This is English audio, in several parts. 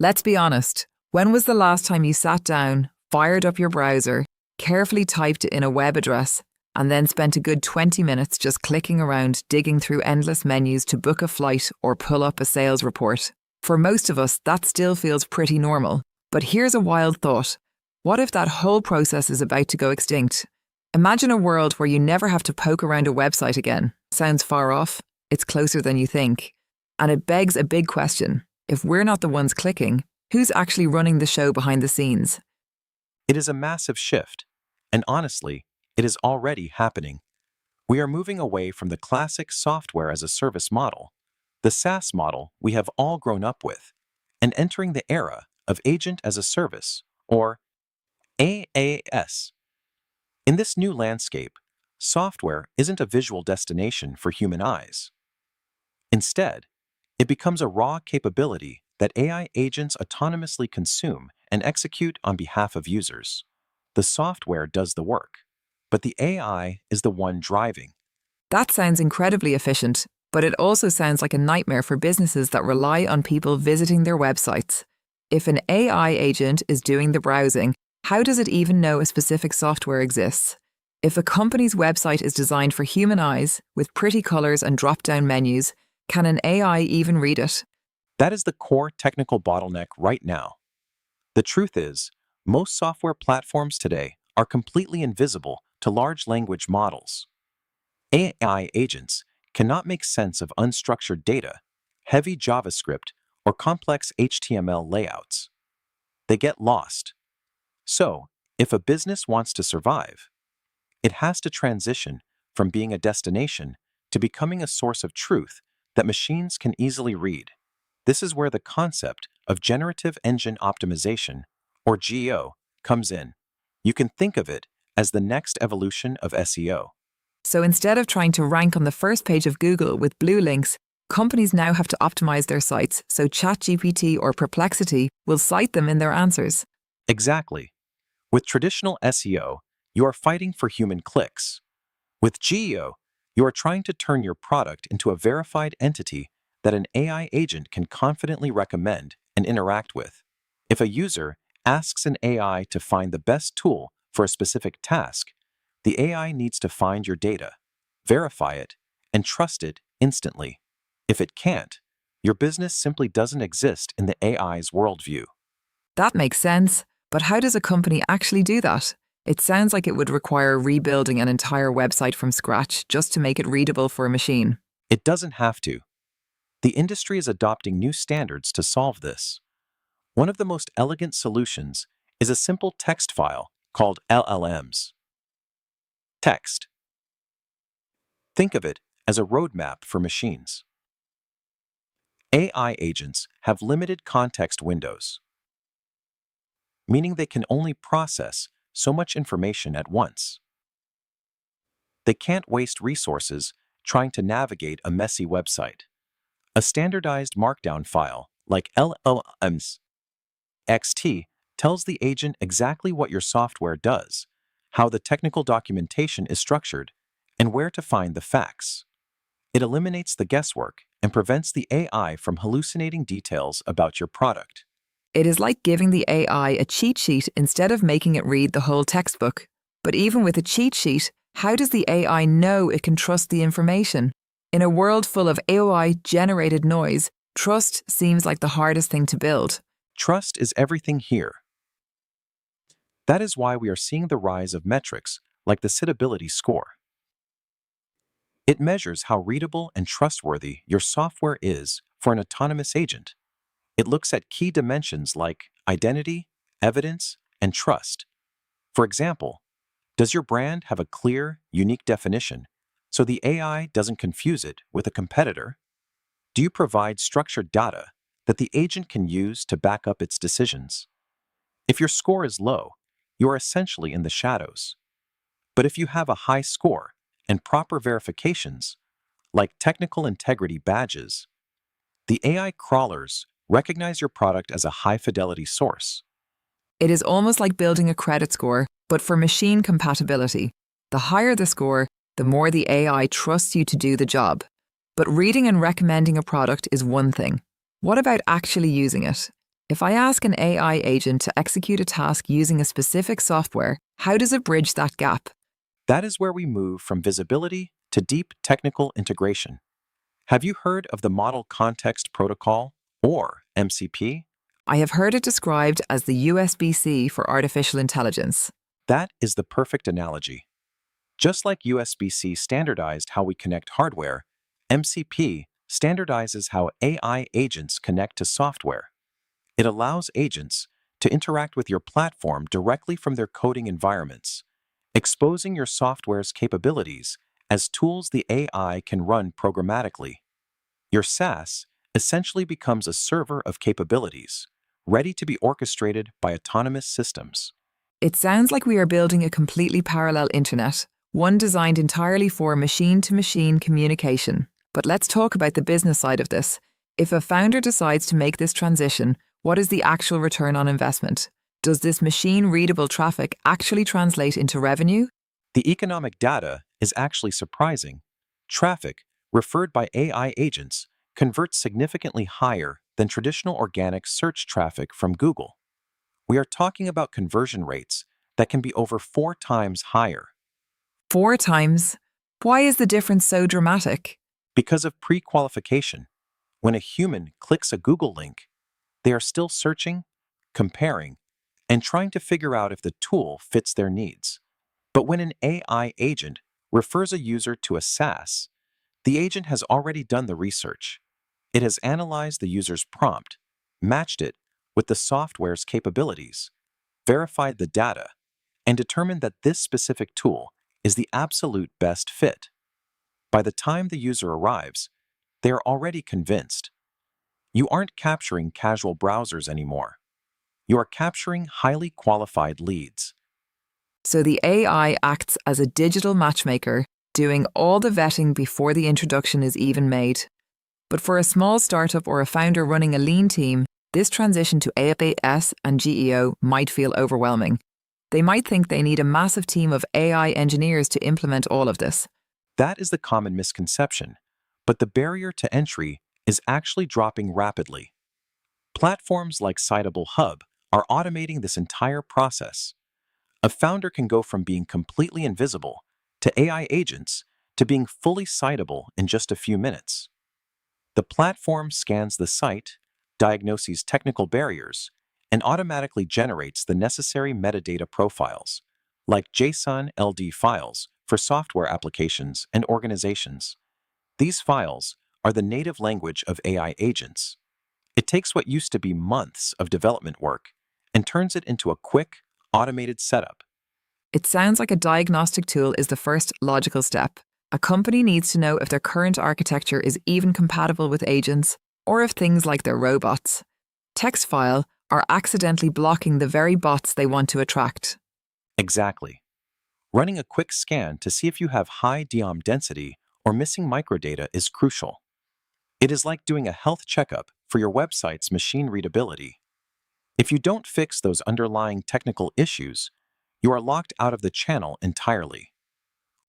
Let's be honest, when was the last time you sat down, fired up your browser, carefully typed in a web address, and then spent a good 20 minutes just clicking around, digging through endless menus to book a flight or pull up a sales report? For most of us, that still feels pretty normal. But here's a wild thought. What if that whole process is about to go extinct? Imagine a world where you never have to poke around a website again. Sounds far off? It's closer than you think. And it begs a big question. If we're not the ones clicking, who's actually running the show behind the scenes? It is a massive shift, and honestly, it is already happening. We are moving away from the classic software as a service model, the SaaS model we have all grown up with, and entering the era of agent as a service, or AaaS. In this new landscape, software isn't a visual destination for human eyes. Instead, it becomes a raw capability that AI agents autonomously consume and execute on behalf of users. The software does the work, but the AI is the one driving. That sounds incredibly efficient, but it also sounds like a nightmare for businesses that rely on people visiting their websites. If an AI agent is doing the browsing, how does it even know a specific software exists? If a company's website is designed for human eyes, with pretty colors and drop-down menus, can an AI even read it? That is the core technical bottleneck right now. The truth is, most software platforms today are completely invisible to large language models. AI agents cannot make sense of unstructured data, heavy JavaScript, or complex HTML layouts. They get lost. So, if a business wants to survive, it has to transition from being a destination to becoming a source of truth that machines can easily read. This is where the concept of Generative Engine Optimization, or GEO, comes in. You can think of it as the next evolution of SEO. So instead of trying to rank on the first page of Google with blue links, companies now have to optimize their sites so ChatGPT or Perplexity will cite them in their answers. Exactly. With traditional SEO, you are fighting for human clicks. With GEO, you are trying to turn your product into a verified entity that an AI agent can confidently recommend and interact with. If a user asks an AI to find the best tool for a specific task, the AI needs to find your data, verify it, and trust it instantly. If it can't, your business simply doesn't exist in the AI's worldview. That makes sense, but how does a company actually do that? It sounds like it would require rebuilding an entire website from scratch just to make it readable for a machine. It doesn't have to. The industry is adopting new standards to solve this. One of the most elegant solutions is a simple text file called llms. Text. Think of it as a roadmap for machines. AI agents have limited context windows, meaning they can only process so much information at once. They can't waste resources trying to navigate a messy website. A standardized markdown file like llms.txt tells the agent exactly what your software does, how the technical documentation is structured, and where to find the facts. It eliminates the guesswork and prevents the AI from hallucinating details about your product. It is like giving the AI a cheat sheet instead of making it read the whole textbook. But even with a cheat sheet, how does the AI know it can trust the information? In a world full of AI-generated noise, trust seems like the hardest thing to build. Trust is everything here. That is why we are seeing the rise of metrics like the Citability Score. It measures how readable and trustworthy your software is for an autonomous agent. It looks at key dimensions like identity, evidence, and trust. For example, does your brand have a clear, unique definition so the AI doesn't confuse it with a competitor? Do you provide structured data that the agent can use to back up its decisions? If your score is low, you are essentially in the shadows. But if you have a high score and proper verifications, like technical integrity badges, the AI crawlers recognize your product as a high-fidelity source. It is almost like building a credit score, but for machine compatibility. The higher the score, the more the AI trusts you to do the job. But reading and recommending a product is one thing. What about actually using it? If I ask an AI agent to execute a task using a specific software, how does it bridge that gap? That is where we move from visibility to deep technical integration. Have you heard of the Model Context Protocol, or MCP? I have heard it described as the USB-C for artificial intelligence. That is the perfect analogy. Just like USB-C standardized how we connect hardware, MCP standardizes how AI agents connect to software. It allows agents to interact with your platform directly from their coding environments, exposing your software's capabilities as tools the AI can run programmatically. Your SaaS essentially becomes a server of capabilities, ready to be orchestrated by autonomous systems. It sounds like we are building a completely parallel internet, one designed entirely for machine-to-machine communication. But let's talk about the business side of this. If a founder decides to make this transition, what is the actual return on investment? Does this machine-readable traffic actually translate into revenue? The economic data is actually surprising. Traffic, referred by AI agents, converts significantly higher than traditional organic search traffic from Google. We are talking about conversion rates that can be over 4 times higher. 4 times? Why is the difference so dramatic? Because of pre-qualification. When a human clicks a Google link, they are still searching, comparing, and trying to figure out if the tool fits their needs. But when an AI agent refers a user to a SaaS, the agent has already done the research. It has analyzed the user's prompt, matched it with the software's capabilities, verified the data, and determined that this specific tool is the absolute best fit. By the time the user arrives, they are already convinced. You aren't capturing casual browsers anymore. You are capturing highly qualified leads. So the AI acts as a digital matchmaker, doing all the vetting before the introduction is even made. But for a small startup or a founder running a lean team, this transition to AaaS and GEO might feel overwhelming. They might think they need a massive team of AI engineers to implement all of this. That is the common misconception, but the barrier to entry is actually dropping rapidly. Platforms like CitableHub are automating this entire process. A founder can go from being completely invisible to AI agents to being fully citable in just a few minutes. The platform scans the site, diagnoses technical barriers, and automatically generates the necessary metadata profiles, like JSON-LD files for software applications and organizations. These files are the native language of AI agents. It takes what used to be months of development work and turns it into a quick, automated setup. It sounds like a diagnostic tool is the first logical step. A company needs to know if their current architecture is even compatible with agents, or if things like their robots, text file, are accidentally blocking the very bots they want to attract. Exactly. Running a quick scan to see if you have high DOM density or missing microdata is crucial. It is like doing a health checkup for your website's machine readability. If you don't fix those underlying technical issues, you are locked out of the channel entirely.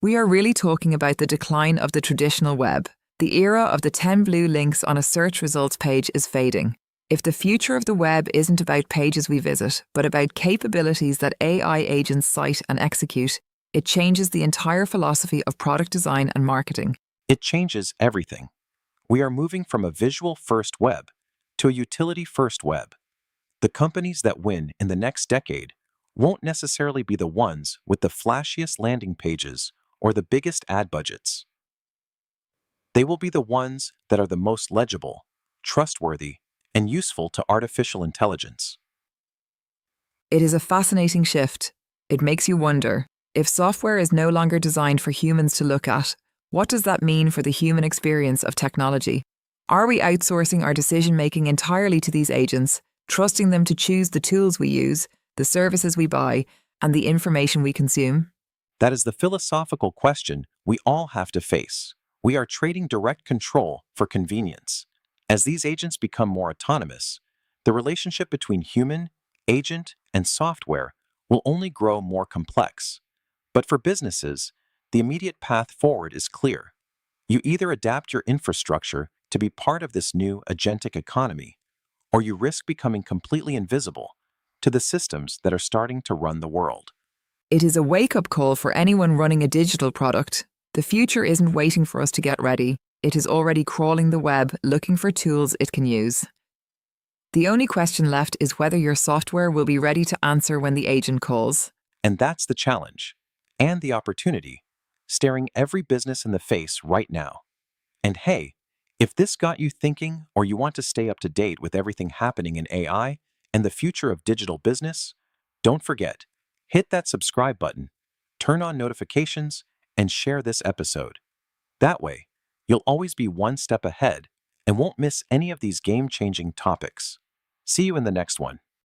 We are really talking about the decline of the traditional web. The era of the 10 blue links on a search results page is fading. If the future of the web isn't about pages we visit, but about capabilities that AI agents cite and execute, it changes the entire philosophy of product design and marketing. It changes everything. We are moving from a visual-first web to a utility-first web. The companies that win in the next decade won't necessarily be the ones with the flashiest landing pages or the biggest ad budgets. They will be the ones that are the most legible, trustworthy, and useful to artificial intelligence. It is a fascinating shift. It makes you wonder, if software is no longer designed for humans to look at, what does that mean for the human experience of technology? Are we outsourcing our decision-making entirely to these agents, trusting them to choose the tools we use, the services we buy, and the information we consume? That is the philosophical question we all have to face. We are trading direct control for convenience. As these agents become more autonomous, the relationship between human, agent, and software will only grow more complex. But for businesses, the immediate path forward is clear. You either adapt your infrastructure to be part of this new agentic economy, or you risk becoming completely invisible to the systems that are starting to run the world. It is a wake-up call for anyone running a digital product. The future isn't waiting for us to get ready. It is already crawling the web, looking for tools it can use. The only question left is whether your software will be ready to answer when the agent calls. And that's the challenge and the opportunity staring every business in the face right now. And hey, if this got you thinking or you want to stay up to date with everything happening in AI and the future of digital business, don't forget, hit that subscribe button, turn on notifications, and share this episode. That way, you'll always be one step ahead and won't miss any of these game-changing topics. See you in the next one.